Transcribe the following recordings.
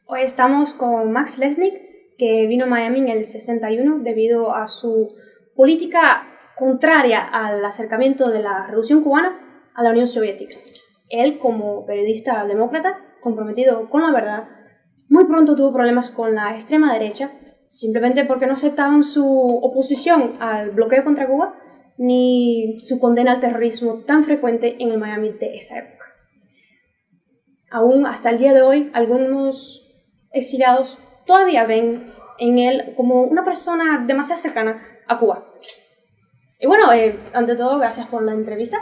Hoy estamos con Max Lesnick, que vino a Miami en el 61 debido a su política contraria al acercamiento de la Revolución Cubana a la Unión Soviética. Él, como periodista demócrata, comprometido con la verdad, muy pronto tuvo problemas con la extrema derecha, simplemente porque no aceptaban su oposición al bloqueo contra Cuba ni su condena al terrorismo tan frecuente en el Miami de esa época. Aún hasta el día de hoy, algunos exiliados todavía ven en él como una persona demasiado cercana a Cuba. Y bueno, ante todo, gracias por la entrevista.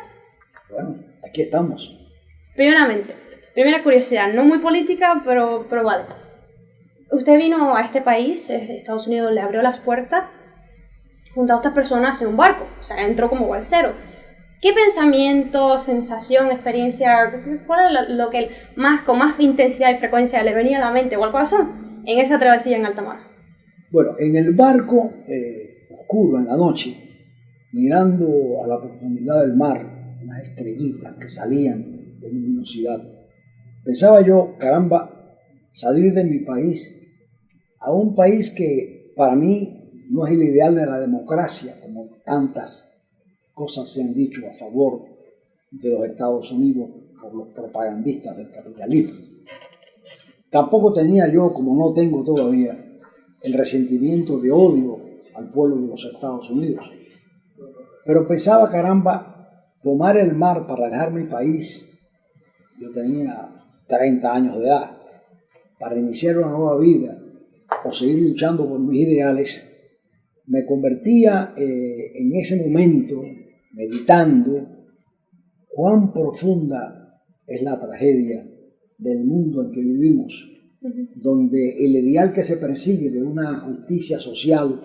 Bueno, aquí estamos. Primeramente, primera curiosidad, no muy política, pero vale. Usted vino a este país, Estados Unidos le abrió las puertas junto a otras personas en un barco, o sea, entró como balsero. ¿Qué pensamiento, sensación, experiencia, cuál es lo que con más intensidad y frecuencia le venía a la mente o al corazón en esa travesía en alta mar? Bueno, en el barco, oscuro en la noche, mirando a la profundidad del mar, unas estrellitas que salían de luminosidad, pensaba yo, caramba, salir de mi país a un país que para mí no es el ideal de la democracia, como tantas cosas se han dicho a favor de los Estados Unidos por los propagandistas del capitalismo. Tampoco tenía yo, como no tengo todavía, el resentimiento de odio al pueblo de los Estados Unidos. Pero pensaba, caramba, tomar el mar para dejar mi país, yo tenía 30 años de edad, para iniciar una nueva vida o seguir luchando por mis ideales, me convertía en ese momento, meditando cuán profunda es la tragedia del mundo en que vivimos, donde el ideal que se persigue de una justicia social,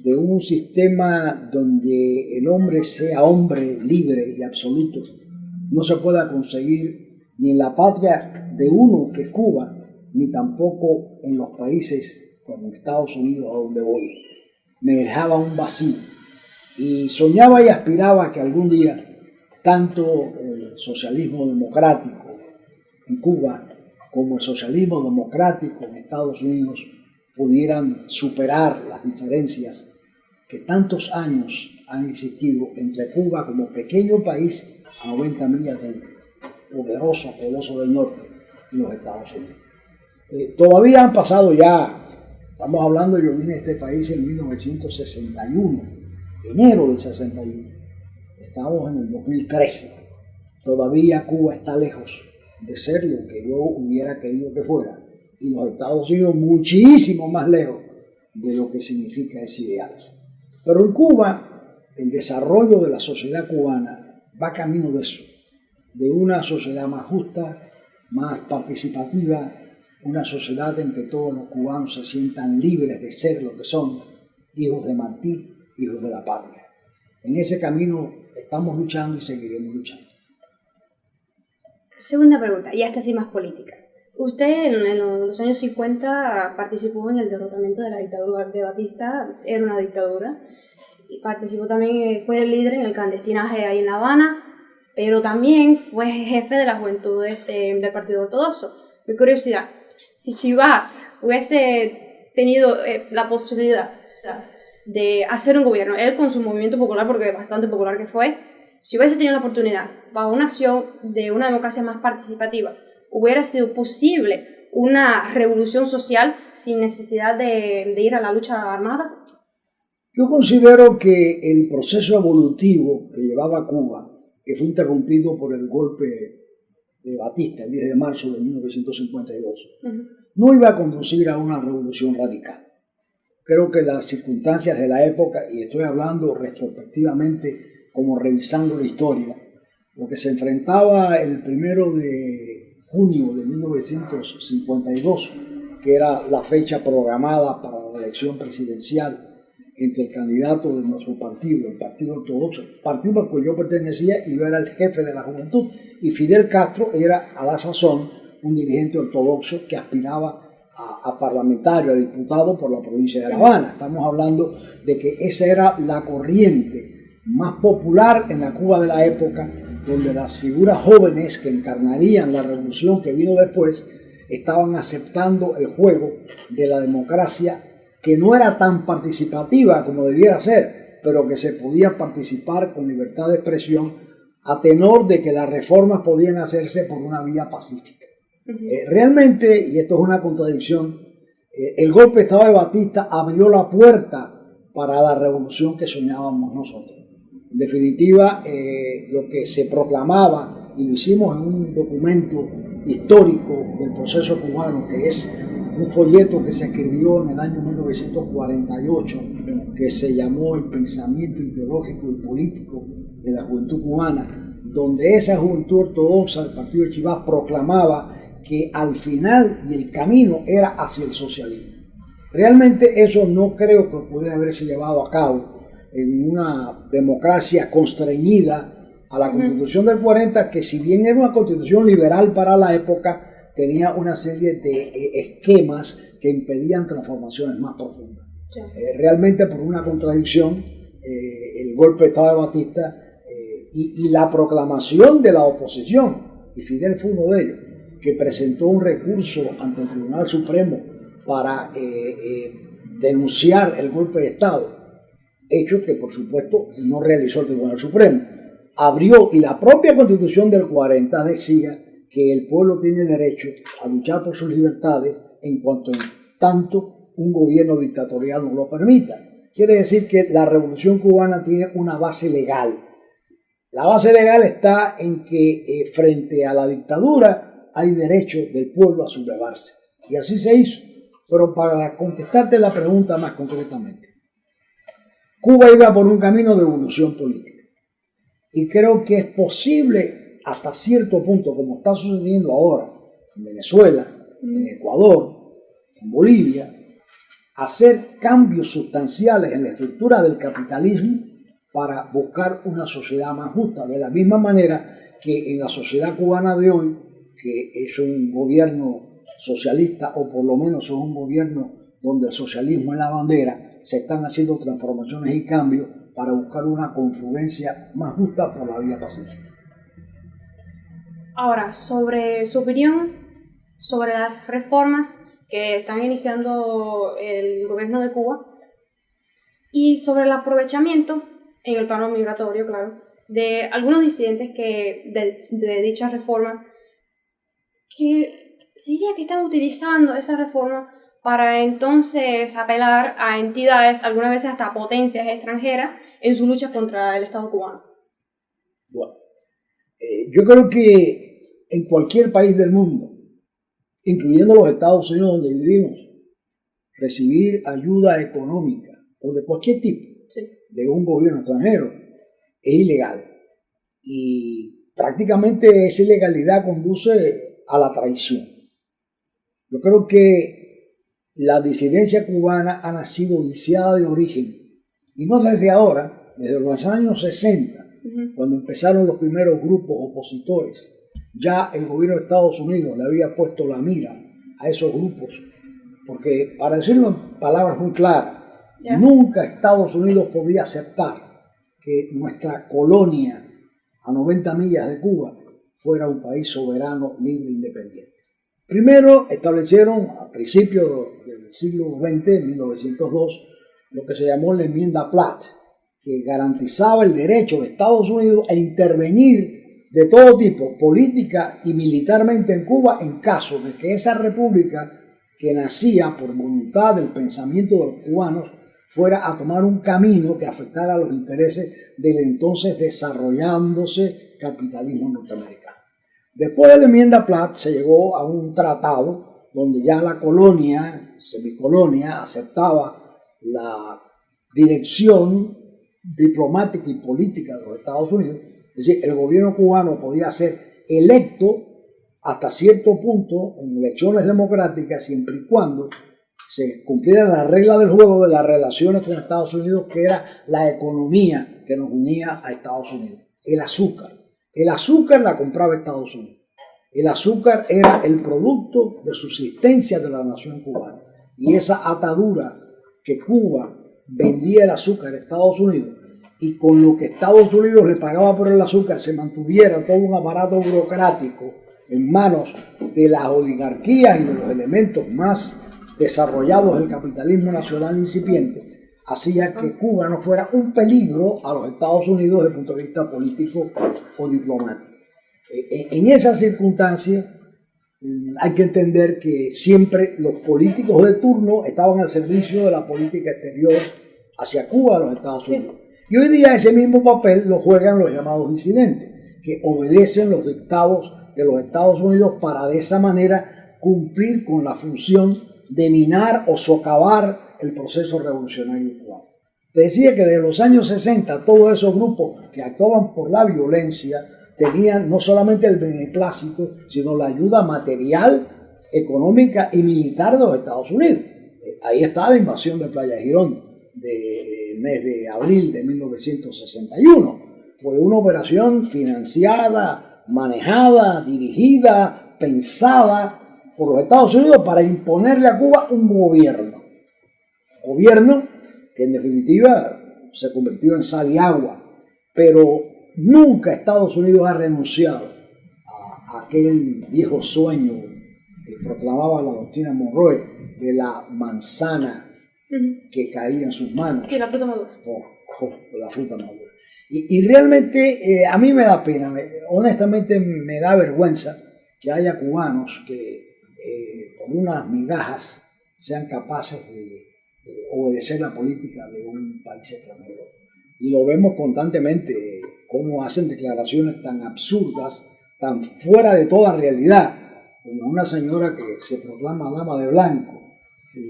de un sistema donde el hombre sea hombre libre y absoluto, no se pueda conseguir ni en la patria de uno que es Cuba, ni tampoco en los países como Estados Unidos a donde voy. Me dejaba un vacío y soñaba y aspiraba que algún día tanto el socialismo democrático en Cuba como el socialismo democrático en Estados Unidos pudieran superar las diferencias que tantos años han existido entre Cuba como pequeño país a 90 millas del poderoso Coloso del Norte y los Estados Unidos. Todavía han pasado ya, estamos hablando, yo vine a este país en 1961, enero del 61, estamos en el 2013, todavía Cuba está lejos de ser lo que yo hubiera querido que fuera, y los Estados Unidos muchísimo más lejos de lo que significa ese ideal. Pero en Cuba, el desarrollo de la sociedad cubana va camino de eso, de una sociedad más justa, más participativa, una sociedad en que todos los cubanos se sientan libres de ser lo que son, hijos de Martí, hijos de la patria. En ese camino estamos luchando y seguiremos luchando. Segunda pregunta, y esta sí más política. Usted en los años 50 participó en el derrotamiento de la dictadura de Batista, era una dictadura, y participó también, fue el líder en el clandestinaje ahí en La Habana, pero también fue jefe de las juventudes del Partido Ortodoxo. Mi curiosidad, si Chivas hubiese tenido la posibilidad de hacer un gobierno, él con su movimiento popular, porque bastante popular que fue, si hubiese tenido la oportunidad para una acción de una democracia más participativa, hubiera sido posible una revolución social sin necesidad de ir a la lucha armada. Yo considero que el proceso evolutivo que llevaba Cuba, que fue interrumpido por el golpe de Batista el 10 de marzo de 1952, no iba a conducir a una revolución radical. Creo que las circunstancias de la época, y estoy hablando retrospectivamente como revisando la historia, lo que se enfrentaba el 1 de junio de 1952, que era la fecha programada para la elección presidencial entre el candidato de nuestro partido, el Partido Ortodoxo, partido al cual yo pertenecía y yo era el jefe de la juventud, y Fidel Castro era a la sazón un dirigente ortodoxo que aspiraba a parlamentario, a diputado por la provincia de La Habana. Estamos hablando de que esa era la corriente más popular en la Cuba de la época, donde las figuras jóvenes que encarnarían la revolución que vino después estaban aceptando el juego de la democracia, que no era tan participativa como debiera ser, pero que se podía participar con libertad de expresión a tenor de que las reformas podían hacerse por una vía pacífica. Realmente, y esto es una contradicción, el golpe de Estado de Batista abrió la puerta para la revolución que soñábamos nosotros. En definitiva, lo que se proclamaba, y lo hicimos en un documento histórico del proceso cubano, que es un folleto que se escribió en el año 1948, que se llamó El pensamiento ideológico y político de la juventud cubana, donde esa juventud ortodoxa del partido de Chivas proclamaba que al final y el camino era hacia el socialismo. Realmente eso no creo que pudiera haberse llevado a cabo en una democracia constreñida a la Constitución del 40, que si bien era una constitución liberal para la época, tenía una serie de esquemas que impedían transformaciones más profundas. Realmente por una contradicción, el golpe de Estado de Batista y la proclamación de la oposición, y Fidel fue uno de ellos, que presentó un recurso ante el Tribunal Supremo para denunciar el golpe de Estado, hecho que por supuesto no realizó el Tribunal Supremo. Abrió, y la propia Constitución del 40 decía que el pueblo tiene derecho a luchar por sus libertades en cuanto en tanto un gobierno dictatorial no lo permita. Quiere decir que la Revolución Cubana tiene una base legal. La base legal está en que frente a la dictadura hay derecho del pueblo a sublevarse. Y así se hizo. Pero para contestarte la pregunta más concretamente, Cuba iba por un camino de evolución política. Y creo que es posible hasta cierto punto, como está sucediendo ahora en Venezuela, en Ecuador, en Bolivia, hacer cambios sustanciales en la estructura del capitalismo para buscar una sociedad más justa, de la misma manera que en la sociedad cubana de hoy, que es un gobierno socialista, o por lo menos es un gobierno donde el socialismo es la bandera, se están haciendo transformaciones y cambios para buscar una confluencia más justa por la vía pacífica. Ahora, sobre su opinión sobre las reformas que están iniciando el gobierno de Cuba y sobre el aprovechamiento en el plano migratorio, claro, de algunos disidentes de dicha reforma, que se diría que están utilizando esa reforma para entonces apelar a entidades, algunas veces hasta potencias extranjeras, en su lucha contra el Estado cubano. Bueno, yo creo que en cualquier país del mundo, incluyendo los Estados Unidos donde vivimos, recibir ayuda económica o de cualquier tipo de un gobierno extranjero es ilegal. Y prácticamente esa ilegalidad conduce a la traición. Yo creo que la disidencia cubana ha nacido viciada de origen, y no desde ahora, desde los años 60, cuando empezaron los primeros grupos opositores. Ya el gobierno de Estados Unidos le había puesto la mira a esos grupos, porque, para decirlo en palabras muy claras, nunca Estados Unidos podía aceptar que nuestra colonia a 90 millas de Cuba fuera un país soberano, libre e independiente. Primero establecieron a principios del siglo XX, 1902, lo que se llamó la enmienda Platt, que garantizaba el derecho de Estados Unidos a intervenir de todo tipo, política y militarmente en Cuba, en caso de que esa república, que nacía por voluntad del pensamiento de los cubanos, fuera a tomar un camino que afectara a los intereses del entonces desarrollándose capitalismo norteamericano. Después de la enmienda Platt se llegó a un tratado donde ya la colonia, semicolonia, aceptaba la dirección diplomática y política de los Estados Unidos. Es decir, el gobierno cubano podía ser electo hasta cierto punto en elecciones democráticas siempre y cuando se cumpliera la regla del juego de las relaciones con Estados Unidos, que era la economía que nos unía a Estados Unidos. El azúcar. El azúcar la compraba Estados Unidos. El azúcar era el producto de subsistencia de la nación cubana. Y esa atadura que Cuba vendía el azúcar a Estados Unidos, y con lo que Estados Unidos le pagaba por el azúcar se mantuviera todo un aparato burocrático en manos de las oligarquías y de los elementos más desarrollados del capitalismo nacional incipiente, hacía que Cuba no fuera un peligro a los Estados Unidos desde el punto de vista político o diplomático. En esas circunstancias hay que entender que siempre los políticos de turno estaban al servicio de la política exterior hacia Cuba, los Estados Unidos. Y hoy día ese mismo papel lo juegan los llamados disidentes, que obedecen los dictados de los Estados Unidos para de esa manera cumplir con la función de minar o socavar el proceso revolucionario cubano. Te decía que desde los años 60 todos esos grupos que actuaban por la violencia tenían no solamente el beneplácito, sino la ayuda material, económica y militar de los Estados Unidos. Ahí está la invasión de Playa Girón del mes de abril de 1961. Fue una operación financiada, manejada, dirigida, pensada por los Estados Unidos para imponerle a Cuba un gobierno que en definitiva se convirtió en sal y agua, pero nunca Estados Unidos ha renunciado a aquel viejo sueño que proclamaba la doctrina Monroe de la manzana que caía en sus manos. Sí, la fruta madura. La fruta madura. Y realmente a mí me da pena, honestamente me da vergüenza que haya cubanos que por unas migajas sean capaces de obedecer la política de un país extranjero. Y lo vemos constantemente, cómo hacen declaraciones tan absurdas, tan fuera de toda realidad, como una señora que se proclama dama de blanco, que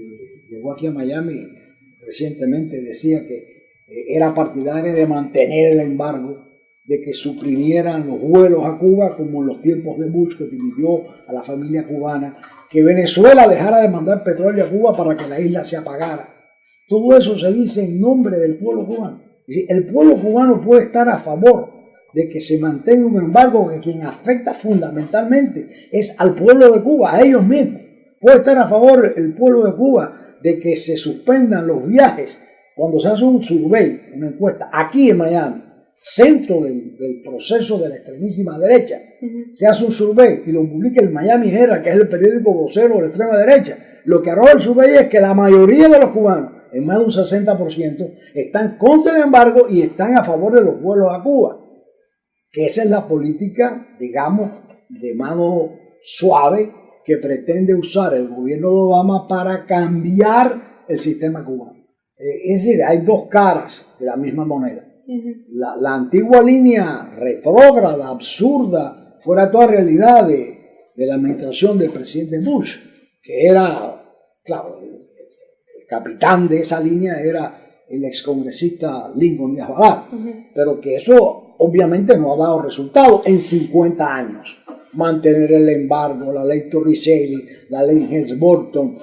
llegó aquí a Miami recientemente, decía que era partidaria de mantener el embargo, de que suprimieran los vuelos a Cuba, como en los tiempos de Bush, que dimitió a la familia cubana, que Venezuela dejara de mandar petróleo a Cuba para que la isla se apagara. Todo eso se dice en nombre del pueblo cubano. Es decir, el pueblo cubano puede estar a favor de que se mantenga un embargo que quien afecta fundamentalmente es al pueblo de Cuba, a ellos mismos. Puede estar a favor el pueblo de Cuba de que se suspendan los viajes cuando se hace un survey, una encuesta, aquí en Miami, centro del proceso de la extremísima derecha, se hace un survey y lo publica el Miami Herald, que es el periódico vocero de la extrema derecha. Lo que arroja el survey es que la mayoría de los cubanos, en más de un 60%, están contra el embargo y están a favor de los vuelos a Cuba. Que esa es la política, digamos, de mano suave que pretende usar el gobierno de Obama para cambiar el sistema cubano. Es decir, hay dos caras de la misma moneda. La antigua línea retrógrada, absurda, fuera de toda realidad de la administración del presidente Bush, que era, claro, el capitán de esa línea era el excongresista Lyndon Díaz Balart, pero que eso obviamente no ha dado resultado en 50 años. Mantener el embargo, la ley Torricelli, la ley Helms-Burton,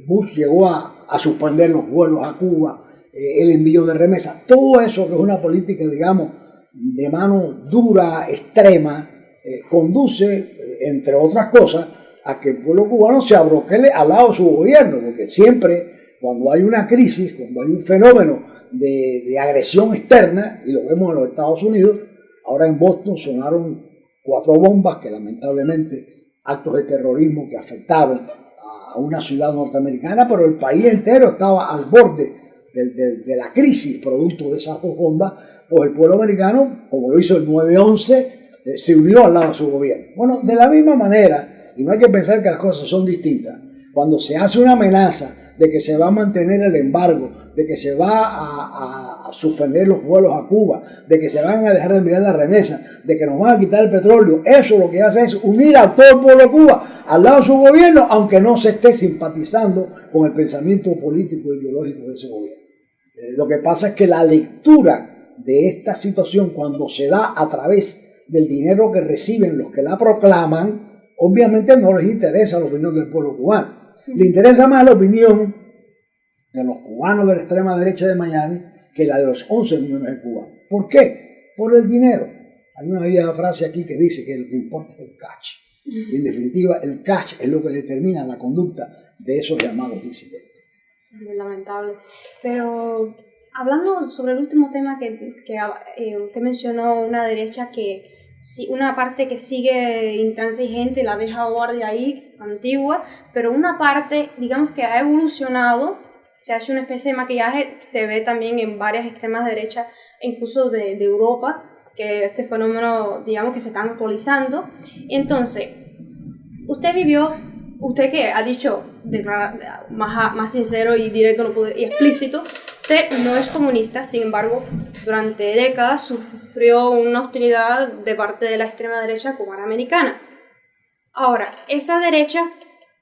Bush llegó a suspender los vuelos a Cuba, el envío de remesas, todo eso que es una política, digamos, de mano dura, extrema, conduce, entre otras cosas, a que el pueblo cubano se abroquele al lado de su gobierno, porque siempre, cuando hay una crisis, cuando hay un fenómeno de agresión externa, y lo vemos en los Estados Unidos, ahora en Boston sonaron 4 bombas que lamentablemente, actos de terrorismo que afectaron a una ciudad norteamericana, pero el país entero estaba al borde de la crisis producto de esas 2 bombas, pues el pueblo americano, como lo hizo el 9/11, se unió al lado de su gobierno. Bueno, de la misma manera, y no hay que pensar que las cosas son distintas, cuando se hace una amenaza de que se va a mantener el embargo, de que se va a suspender los vuelos a Cuba, de que se van a dejar de enviar las remesas, de que nos van a quitar el petróleo, eso lo que hace es unir a todo el pueblo de Cuba al lado de su gobierno, aunque no se esté simpatizando con el pensamiento político e ideológico de ese gobierno. Lo que pasa es que la lectura de esta situación, cuando se da a través del dinero que reciben los que la proclaman, obviamente no les interesa la opinión del pueblo cubano. Le interesa más la opinión de los cubanos de la extrema derecha de Miami que la de los 11 millones de cubanos. ¿Por qué? Por el dinero. Hay una vieja frase aquí que dice que lo que importa es el cash. Y en definitiva, el cash es lo que determina la conducta de esos llamados disidentes. Es lamentable. Pero hablando sobre el último tema que usted mencionó, una derecha que sí, una parte que sigue intransigente, la vieja guardia ahí, antigua, pero una parte, digamos que ha evolucionado, se hace una especie de maquillaje, se ve también en varias extremas derechas, incluso de Europa, que este fenómeno, digamos que se están actualizando. Entonces, usted que ha dicho más sincero y directo y explícito, usted no es comunista, sin embargo, durante décadas sufrió una hostilidad de parte de la extrema derecha cubana-americana. Ahora, esa derecha,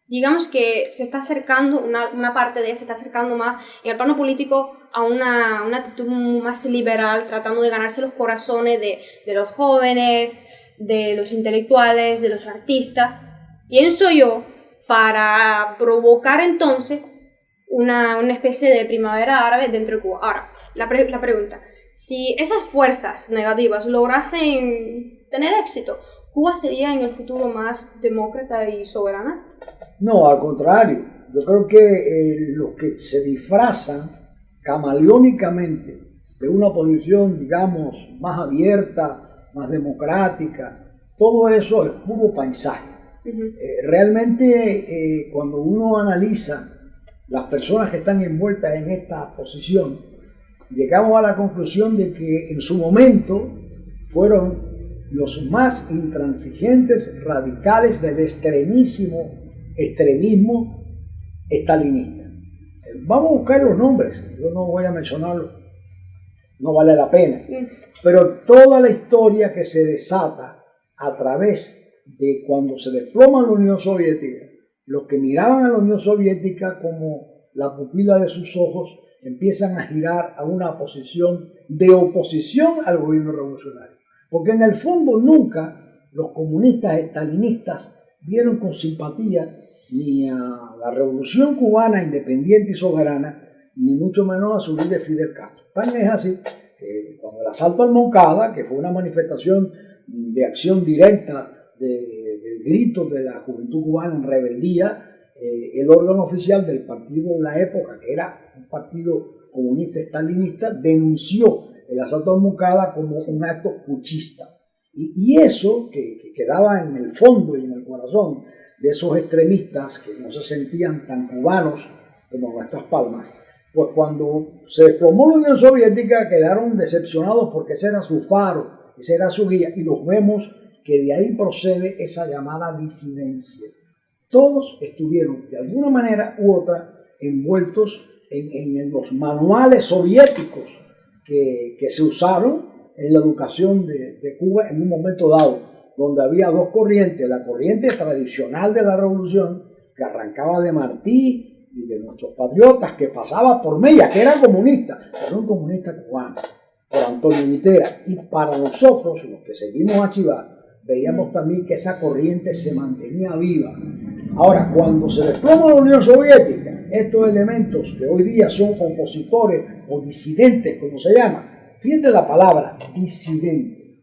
digamos que se está acercando, una parte de ella se está acercando más en el plano político a una actitud más liberal, tratando de ganarse los corazones de los jóvenes, de los intelectuales, de los artistas. Pienso yo, para provocar entonces una especie de primavera árabe dentro de Cuba. Ahora, la pregunta, si esas fuerzas negativas lograsen tener éxito, ¿Cuba sería en el futuro más demócrata y soberana? No, al contrario. Yo creo que los que se disfrazan camaleónicamente de una posición, digamos, más abierta, más democrática, todo eso es puro paisaje. Realmente, cuando uno analiza las personas que están envueltas en esta posición, llegamos a la conclusión de que en su momento fueron los más intransigentes radicales del extremismo estalinista. Vamos a buscar los nombres, yo no voy a mencionarlos, no vale la pena, pero toda la historia que se desata a través de cuando se desploma la Unión Soviética, los que miraban a la Unión Soviética como la pupila de sus ojos empiezan a girar a una posición de oposición al gobierno revolucionario. Porque en el fondo nunca los comunistas estalinistas vieron con simpatía ni a la revolución cubana independiente y soberana, ni mucho menos a su líder Fidel Castro. Tan es así que cuando el asalto al Moncada, que fue una manifestación de acción directa del grito de la juventud cubana en rebeldía, el órgano oficial del partido de la época, que era un partido comunista estalinista, denunció el asalto al Moncada como un acto puchista. Y eso que quedaba en el fondo y en el corazón de esos extremistas que no se sentían tan cubanos como nuestras palmas, pues cuando se desplomó la Unión Soviética quedaron decepcionados porque ese era su faro, ese era su guía, y los vemos que de ahí procede esa llamada disidencia. Todos estuvieron de alguna manera u otra envueltos en los manuales soviéticos que se usaron en la educación de Cuba en un momento dado, donde había dos corrientes: la corriente tradicional de la revolución, que arrancaba de Martí y de nuestros patriotas, que pasaba por Mella, que era comunista, pero un comunista cubano, por Antonio Vitera. Y para nosotros, los que seguimos a Chivar, veíamos también que esa corriente se mantenía viva. Ahora, cuando se desploma la Unión Soviética, estos elementos que hoy día son opositores o disidentes, como se llama, fíjate la palabra, disidente,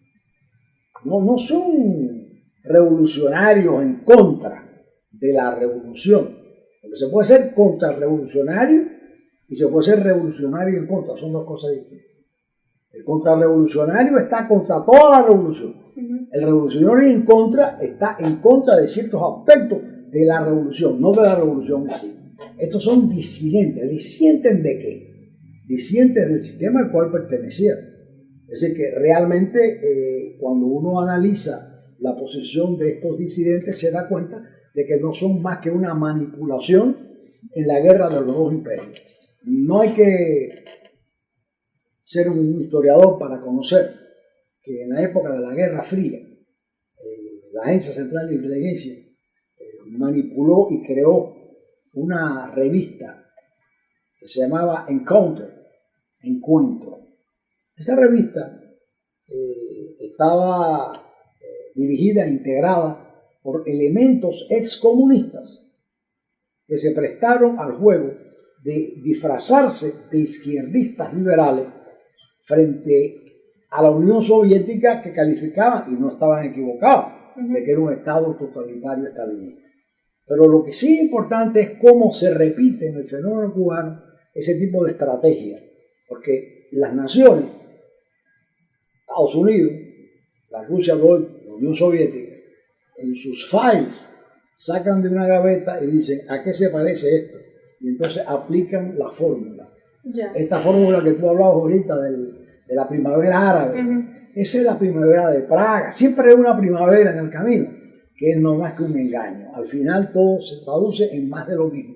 no son revolucionarios en contra de la revolución, porque se puede ser contrarrevolucionario y se puede ser revolucionario en contra, son dos cosas distintas. El contrarrevolucionario está contra toda la revolución. El revolucionario en contra está en contra de ciertos aspectos de la revolución, no de la revolución en sí. Estos son disidentes. ¿Disienten de qué? Disienten del sistema al cual pertenecían. Es decir, que realmente cuando uno analiza la posición de estos disidentes se da cuenta de que no son más que una manipulación en la guerra de los dos imperios. No hay que ser un historiador para conocer que en la época de la Guerra Fría, la Agencia Central de Inteligencia manipuló y creó una revista que se llamaba Encounter, Encuentro. Esa revista estaba dirigida e integrada por elementos excomunistas que se prestaron al juego de disfrazarse de izquierdistas liberales frente a la Unión Soviética, que calificaban, y no estaban equivocados, de que era un Estado totalitario estalinista. Pero lo que sí es importante es cómo se repite en el fenómeno cubano ese tipo de estrategia, porque las naciones, Estados Unidos, la Rusia de hoy, la Unión Soviética, en sus files sacan de una gaveta y dicen, ¿a qué se parece esto? Y entonces aplican la fórmula. Ya. Esta fórmula que tú hablabas ahorita de la primavera árabe, esa es la primavera de Praga. Siempre hay una primavera en el camino, que es no más que un engaño. Al final todo se traduce en más de lo mismo.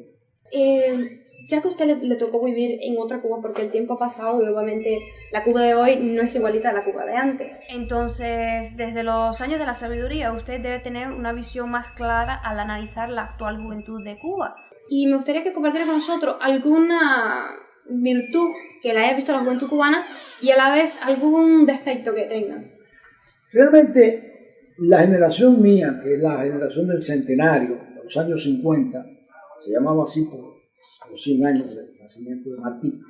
Ya que a usted le tocó vivir en otra Cuba, porque el tiempo ha pasado y obviamente la Cuba de hoy no es igualita a la Cuba de antes. Entonces, desde los años de la sabiduría, usted debe tener una visión más clara al analizar la actual juventud de Cuba. Y me gustaría que compartiera con nosotros alguna virtud que le haya visto a la juventud cubana y a la vez algún defecto que tenga. Realmente, la generación mía, que es la generación del centenario, de los años 50, se llamaba así por los 100 años del nacimiento de Martí,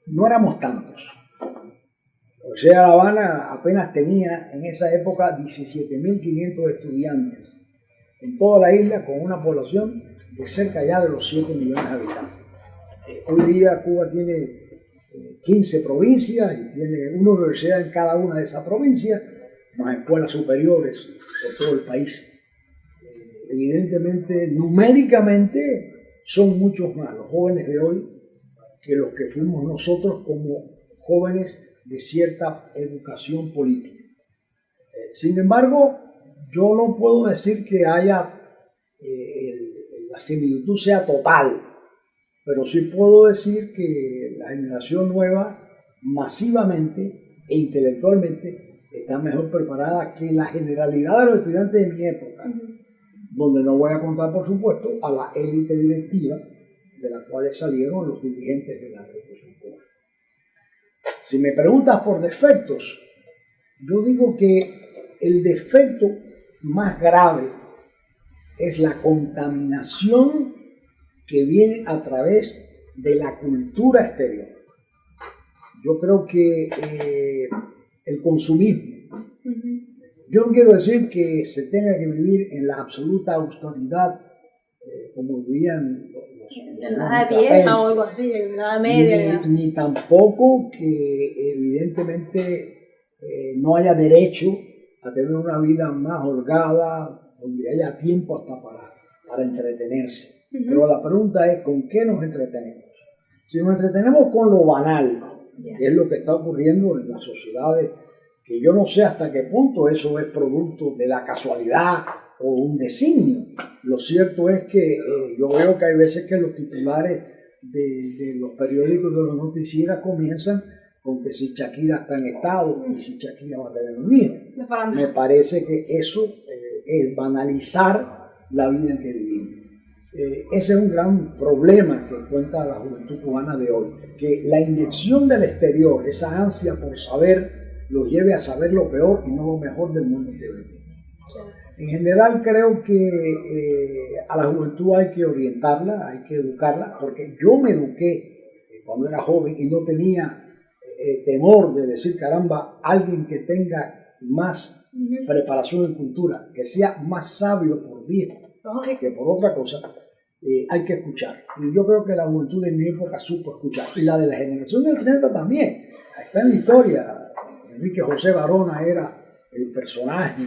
no éramos tantos. O sea, La Habana apenas tenía en esa época 17.500 estudiantes en toda la isla, con una población de cerca ya de los 7 millones de habitantes. Hoy día Cuba tiene 15 provincias y tiene una universidad en cada una de esas provincias, más escuelas superiores por todo el país. Evidentemente, numéricamente, son muchos más los jóvenes de hoy que los que fuimos nosotros como jóvenes de cierta educación política. Sin embargo, yo no puedo decir que haya la similitud sea total, pero sí puedo decir que la generación nueva masivamente e intelectualmente está mejor preparada que la generalidad de los estudiantes de mi época, donde no voy a contar, por supuesto, a la élite directiva de la cual salieron los dirigentes de la Revolución Cubana. Si me preguntas por defectos, yo digo que el defecto más grave es la contaminación que viene a través de la cultura exterior. Yo creo que el consumismo, yo no quiero decir que se tenga que vivir en la absoluta austeridad como vivían en la edad vieja o algo así, en la edad media. Ni tampoco que evidentemente no haya derecho a tener una vida más holgada, donde haya tiempo hasta para entretenerse. Pero la pregunta es, ¿con qué nos entretenemos? Si nos entretenemos con lo banal, que es lo que está ocurriendo en las sociedades, que yo no sé hasta qué punto eso es producto de la casualidad o un designio. Lo cierto es que yo veo que hay veces que los titulares de los periódicos, de los noticieros, comienzan con que si Shakira está en estado y si Shakira va a tener un hijo. Me parece que eso es banalizar la vida en que vivimos. Ese es un gran problema que cuenta la juventud cubana de hoy, que la inyección del exterior, esa ansia por saber, los lleve a saber lo peor y no lo mejor del mundo que vivimos. En general creo que a la juventud hay que orientarla, hay que educarla, porque yo me eduqué cuando era joven y no tenía temor de decir, caramba, alguien que tenga más preparación en cultura, que sea más sabio por viejo que por otra cosa, hay que escuchar. Y yo creo que la juventud de mi época supo escuchar. Y la de la generación del 30 también. Está en la historia. Enrique José Barona era el personaje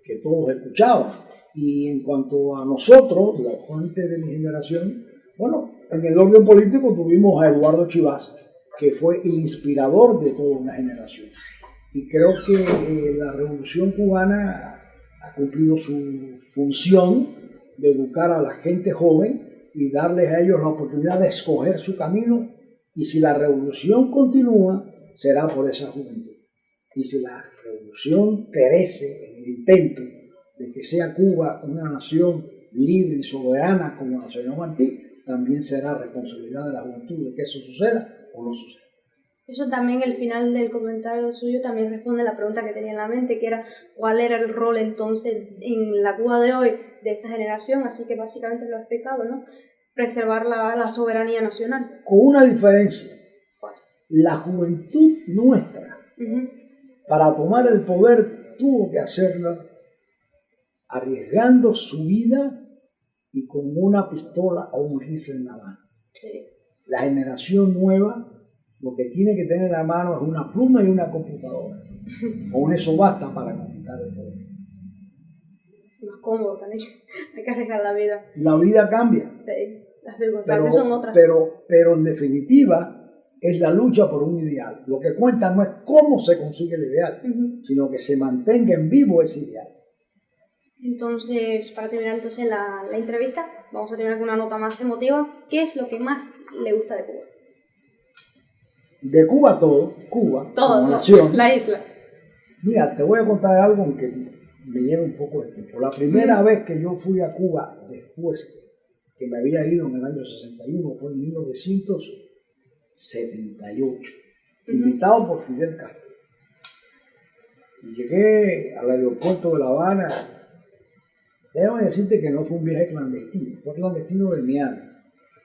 que todos escuchaban. Y en cuanto a nosotros, la gente de mi generación, bueno, en el orden político tuvimos a Eduardo Chivas, que fue el inspirador de toda una generación. Y creo que la Revolución Cubana ha cumplido su función de educar a la gente joven y darles a ellos la oportunidad de escoger su camino. Y si la revolución continúa, será por esa juventud. Y si la revolución perece en el intento de que sea Cuba una nación libre y soberana como la soñó Martí, también será responsabilidad de la juventud de que eso suceda o no suceda. Eso también, el final del comentario suyo también responde a la pregunta que tenía en la mente, que era cuál era el rol entonces en la Cuba de hoy de esa generación, así que básicamente lo ha explicado, ¿no? Preservar la soberanía nacional. Con una diferencia. La juventud nuestra, para tomar el poder, tuvo que hacerlo arriesgando su vida y con una pistola o un rifle en la mano. Sí. La generación nueva lo que tiene que tener en la mano es una pluma y una computadora. Con eso basta para conquistar el poder. Es más cómodo también, hay que arriesgar la vida. La vida cambia. Sí, las circunstancias son otras. Pero en definitiva es la lucha por un ideal. Lo que cuenta no es cómo se consigue el ideal, sino que se mantenga en vivo ese ideal. Entonces, para terminar entonces la entrevista, vamos a terminar con una nota más emotiva. ¿Qué es lo que más le gusta de Cuba? De Cuba todo, como Todo, nación. la isla. Mira, te voy a contar algo aunque me lleva un poco de tiempo. La primera vez que yo fui a Cuba, después que me había ido en el año 61, fue en 1978, invitado por Fidel Castro. Y llegué al aeropuerto de La Habana. Déjame decirte que no fue un viaje clandestino, fue clandestino de Miami,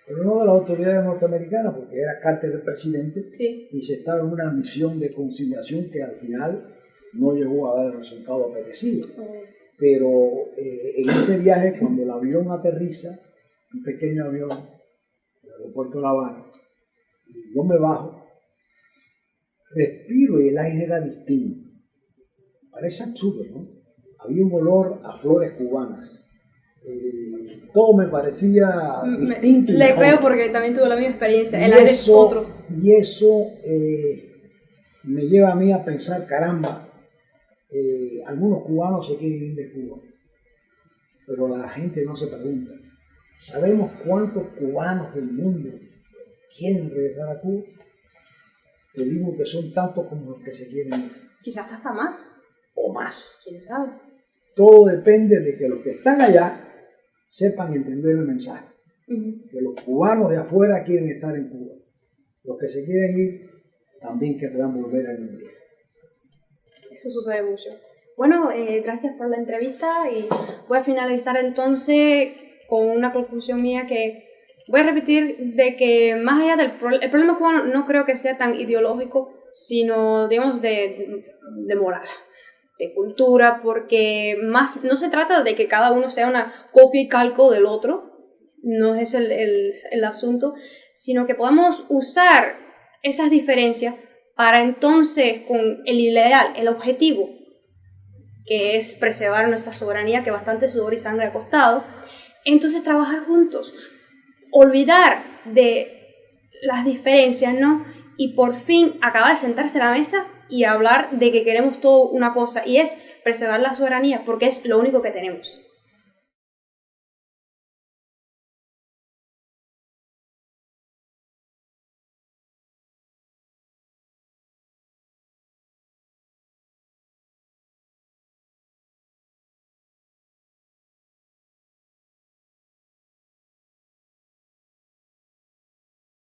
pero no de las autoridades norteamericanas, porque era Carter el presidente, sí, y se estaba en una misión de conciliación que al final no llegó a dar el resultado apetecido. Pero en ese viaje, cuando el avión aterriza, un pequeño avión, en el aeropuerto de La Habana, y yo me bajo, respiro y el aire era distinto. Parece absurdo, ¿no? Había un olor a flores cubanas. Todo me parecía distinto. Le creo porque también tuve la misma experiencia. El aire es otro. Y eso me lleva a mí a pensar, caramba, algunos cubanos se quieren ir de Cuba, pero la gente no se pregunta, ¿sabemos cuántos cubanos del mundo quieren regresar a Cuba? Te digo que son tantos como los que se quieren ir. Quizás hasta más. O más. ¿Quién sabe? Todo depende de que los que están allá sepan entender el mensaje. Que los cubanos de afuera quieren estar en Cuba. Los que se quieren ir también querrán volver algún día. Eso sucede mucho. Bueno, gracias por la entrevista y voy a finalizar entonces con una conclusión mía que voy a repetir de que más allá del el problema cubano no creo que sea tan ideológico, sino digamos de moral, de cultura, porque más no se trata de que cada uno sea una copia y calco del otro, no es el asunto, sino que podamos usar esas diferencias para entonces con el ideal, el objetivo, que es preservar nuestra soberanía, que bastante sudor y sangre ha costado, entonces trabajar juntos, olvidar de las diferencias, ¿no? Y por fin acabar de sentarse a la mesa y hablar de que queremos todo una cosa, y es preservar la soberanía, porque es lo único que tenemos.